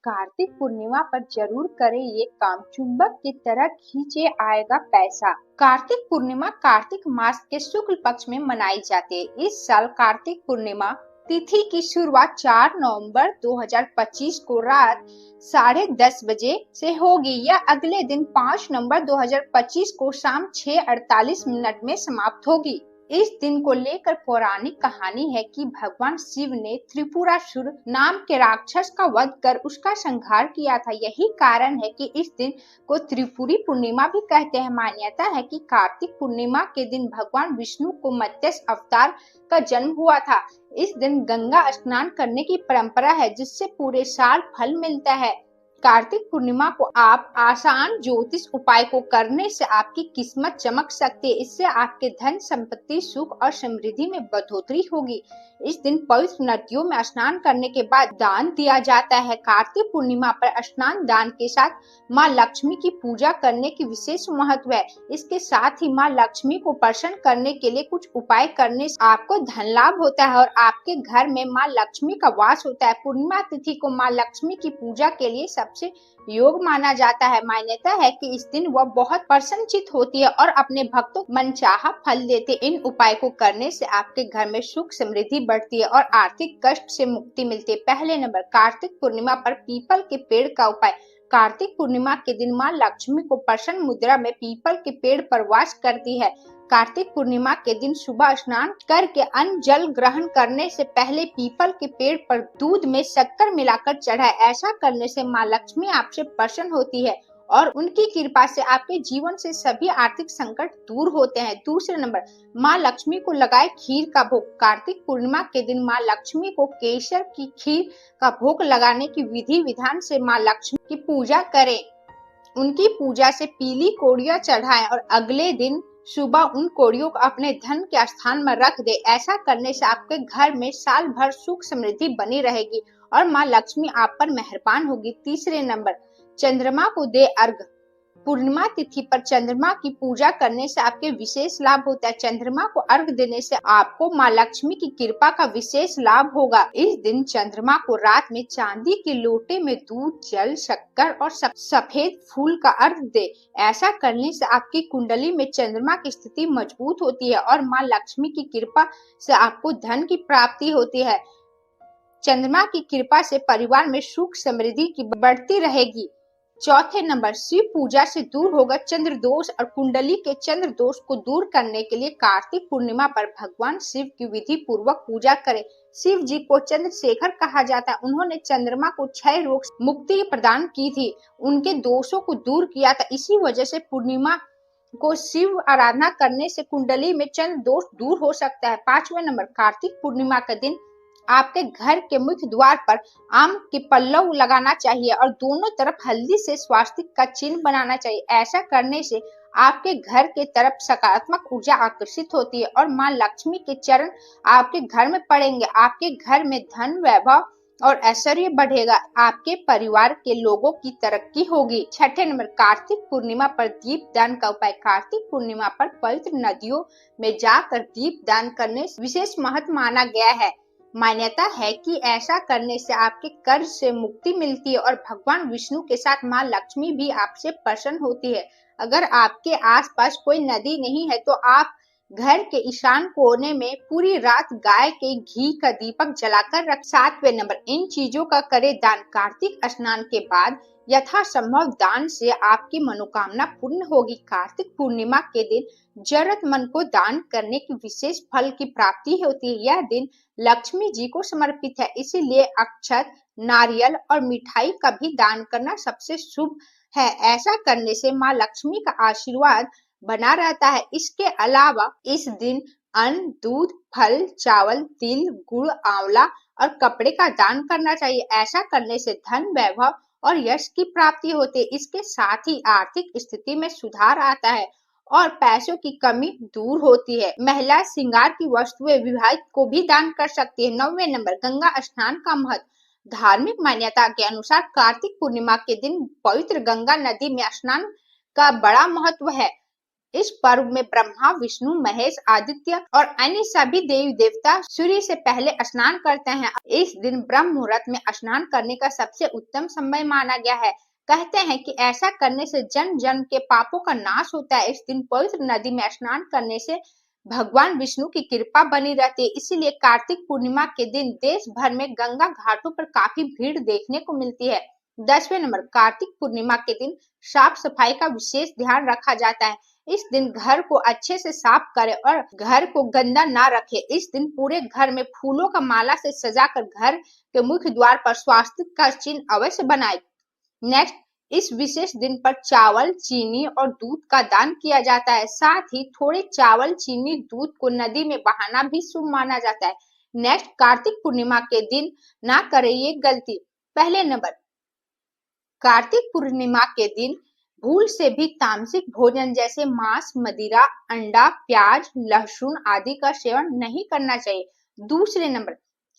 कार्तिक पूर्णिमा पर जरूर करें ये काम, चुंबक की तरह खींचे आएगा पैसा। कार्तिक पूर्णिमा कार्तिक मास के शुक्ल पक्ष में मनाई जाती है। इस साल कार्तिक पूर्णिमा तिथि की शुरुआत 4 नवंबर 2025 को रात 10:30 बजे से होगी। यह अगले दिन 5 नवंबर 2025 को शाम 6:48 में समाप्त होगी। इस दिन को लेकर पौराणिक कहानी है कि भगवान शिव ने त्रिपुरासुर नाम के राक्षस का वध कर उसका संहार किया था। यही कारण है कि इस दिन को त्रिपुरी पूर्णिमा भी कहते हैं। मान्यता है कि कार्तिक पूर्णिमा के दिन भगवान विष्णु को मत्स्य अवतार का जन्म हुआ था। इस दिन गंगा स्नान करने की परंपरा है, जिससे पूरे साल फल मिलता है। कार्तिक पूर्णिमा को आप आसान ज्योतिष उपाय को करने से आपकी किस्मत चमक सकती है। इससे आपके धन संपत्ति सुख और समृद्धि में बढ़ोतरी होगी। इस दिन पवित्र नदियों में स्नान करने के बाद दान दिया जाता है। कार्तिक पूर्णिमा पर स्नान दान के साथ माँ लक्ष्मी की पूजा करने की विशेष महत्व है। इसके साथ ही माँ लक्ष्मी को प्रसन्न करने के लिए कुछ उपाय करने से आपको धन लाभ होता है और आपके घर में माँ लक्ष्मी का वास होता है। पूर्णिमा तिथि को माँ लक्ष्मी की पूजा के लिए सबसे योग माना जाता है। मान्यता है कि इस दिन वह बहुत प्रसन्नचित होती है और अपने भक्तों को मनचाहा फल देते। इन उपाय को करने से आपके घर में सुख समृद्धि बढ़ती है और आर्थिक कष्ट से मुक्ति मिलती है। पहले नंबर, कार्तिक पूर्णिमा पर पीपल के पेड़ का उपाय। कार्तिक पूर्णिमा के दिन माँ लक्ष्मी को प्रसन्न मुद्रा में पीपल के पेड़ पर वास करती है। कार्तिक पूर्णिमा के दिन सुबह स्नान करके अन्न जल ग्रहण करने से पहले पीपल के पेड़ पर दूध में शक्कर मिलाकर चढ़ाएं। ऐसा करने से माँ लक्ष्मी आपसे प्रसन्न होती है और उनकी कृपा से आपके जीवन से सभी आर्थिक संकट दूर होते हैं। दूसरे नंबर, माँ लक्ष्मी को लगाए खीर का भोग। कार्तिक पूर्णिमा के दिन माँ लक्ष्मी को केसर की खीर का भोग लगाने की विधि विधान से माँ लक्ष्मी की पूजा करें। उनकी पूजा से पीली कोड़ियां चढ़ाएं और अगले दिन सुबह उन कोड़ियों को अपने धन के स्थान में रख दे। ऐसा करने से आपके घर में साल भर सुख समृद्धि बनी रहेगी और माँ लक्ष्मी आप पर मेहरबान होगी। तीसरे नंबर, चंद्रमा को दे अर्घ। पूर्णिमा तिथि पर चंद्रमा की पूजा करने से आपके विशेष लाभ होता है। चंद्रमा को अर्घ देने से आपको माँ लक्ष्मी की कृपा का विशेष लाभ होगा। इस दिन चंद्रमा को रात में चांदी के लोटे में दूध जल शक्कर और सफेद फूल का अर्घ दे। ऐसा करने से आपकी कुंडली में चंद्रमा की स्थिति मजबूत होती है और माँ लक्ष्मी की कृपा से आपको धन की प्राप्ति होती है। चंद्रमा की कृपा से परिवार में सुख समृद्धि की बढ़ती रहेगी। चौथे नंबर, शिव पूजा से दूर होगा चंद्र दोष और कुंडली के चंद्र दोष को दूर करने के लिए कार्तिक पूर्णिमा पर भगवान शिव की विधि पूर्वक पूजा करें। शिव जी को चंद्रशेखर कहा जाता है। उन्होंने चंद्रमा को क्षय रोग से मुक्ति प्रदान की थी, उनके दोषों को दूर किया था। इसी वजह से पूर्णिमा को शिव आराधना करने से कुंडली में चंद्र दोष दूर हो सकता है। पांचवें नंबर, कार्तिक पूर्णिमा का दिन आपके घर के मुख्य द्वार पर आम के पल्लव लगाना चाहिए और दोनों तरफ हल्दी से स्वास्तिक का चिन्ह बनाना चाहिए। ऐसा करने से आपके घर के तरफ सकारात्मक ऊर्जा आकर्षित होती है और माँ लक्ष्मी के चरण आपके घर में पड़ेंगे। आपके घर में धन वैभव और ऐश्वर्य बढ़ेगा। आपके परिवार के लोगों की तरक्की होगी। छठे नंबर, कार्तिक पूर्णिमा पर दीप दान का उपाय। कार्तिक पूर्णिमा पर पवित्र नदियों में जाकर दीप दान करने विशेष महत्व माना गया है। मान्यता है कि ऐसा करने से आपके कर्ज से मुक्ति मिलती है और भगवान विष्णु के साथ माँ लक्ष्मी भी आपसे प्रसन्न होती है। अगर आपके आसपास कोई नदी नहीं है तो आप घर के ईशान कोने में पूरी रात गाय के घी का दीपक जलाकर रख। सातवें नंबर, इन चीजों का करे दान। कार्तिक स्नान के बाद यथासंभव दान से आपकी मनोकामना पूर्ण होगी। कार्तिक पूर्णिमा के दिन जरूरतमंद को दान करने की विशेष फल की प्राप्ति होती है। यह दिन लक्ष्मी जी को समर्पित है, इसीलिए अक्षत, नारियल और मिठाई का भी दान करना सबसे शुभ है। ऐसा करने से माँ लक्ष्मी का आशीर्वाद बना रहता है। इसके अलावा इस दिन अन्न, दूध, फल, चावल, तिल, गुड़, आंवला और कपड़े का दान करना चाहिए। ऐसा करने से धन वैभव और यश की प्राप्ति होती है। इसके साथ ही आर्थिक स्थिति में सुधार आता है और पैसों की कमी दूर होती है। महिला श्रृंगार की वस्तुएं विवाहित को भी दान कर सकती है। 9वें नंबर, गंगा स्नान का महत्व। धार्मिक मान्यता के अनुसार कार्तिक पूर्णिमा के दिन पवित्र गंगा नदी में स्नान का बड़ा महत्व है। इस पर्व में ब्रह्मा, विष्णु, महेश, आदित्य और अन्य सभी देवी देवता सूर्य से पहले स्नान करते हैं। इस दिन ब्रह्म मुहूर्त में स्नान करने का सबसे उत्तम समय माना गया है। कहते हैं कि ऐसा करने से जन्म जन्म के पापों का नाश होता है। इस दिन पवित्र नदी में स्नान करने से भगवान विष्णु की कृपा बनी रहती है। इसीलिए कार्तिक पूर्णिमा के दिन देश भर में गंगा घाटों पर काफी भीड़ देखने को मिलती है। 10वें नंबर, कार्तिक पूर्णिमा के दिन साफ सफाई का विशेष ध्यान रखा जाता है। इस दिन घर को अच्छे से साफ करें और घर को गंदा ना रखें। इस दिन पूरे घर में फूलों का माला से सजाकर घर के मुख्य द्वार पर स्वास्तिक का चिन्ह अवश्य बनाएं। नेक्स्ट, इस विशेष दिन पर चावल, चीनी और दूध का दान किया जाता है। साथ ही थोड़े चावल, चीनी, दूध को नदी में बहाना भी शुभ माना जाता है। नेक्स्ट, कार्तिक पूर्णिमा के दिन ना करें ये गलती। पहले नंबर, कार्तिक पूर्णिमा के दिन भूल से भी तामसिक भोजन जैसे मांस, मदिरा, अंडा, प्याज, लहसुन आदि का सेवन नहीं करना चाहिए। दूसरे नंबर,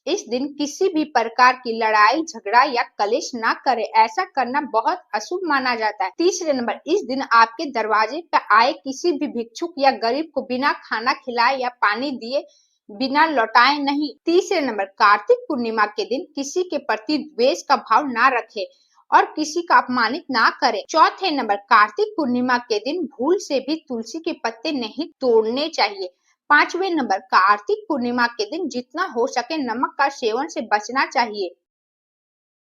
इस दिन किसी भी प्रकार की लड़ाई, झगड़ा या कलेश ना करें। ऐसा करना बहुत अशुभ माना जाता है। तीसरे नंबर, इस दिन आपके दरवाजे पर आए किसी भी भिक्षुक या गरीब को बिना खाना खिलाए या पानी दिए बिना लौटाए नहीं। तीसरे नंबर, कार्तिक पूर्णिमा के दिन किसी के प्रति द्वेष का भाव ना रखें और किसी का अपमानित ना करें। चौथे नंबर, कार्तिक पूर्णिमा के दिन भूल से भी तुलसी के पत्ते नहीं तोड़ने चाहिए। पांचवें नंबर, कार्तिक पूर्णिमा के दिन जितना हो सके नमक का सेवन से बचना चाहिए।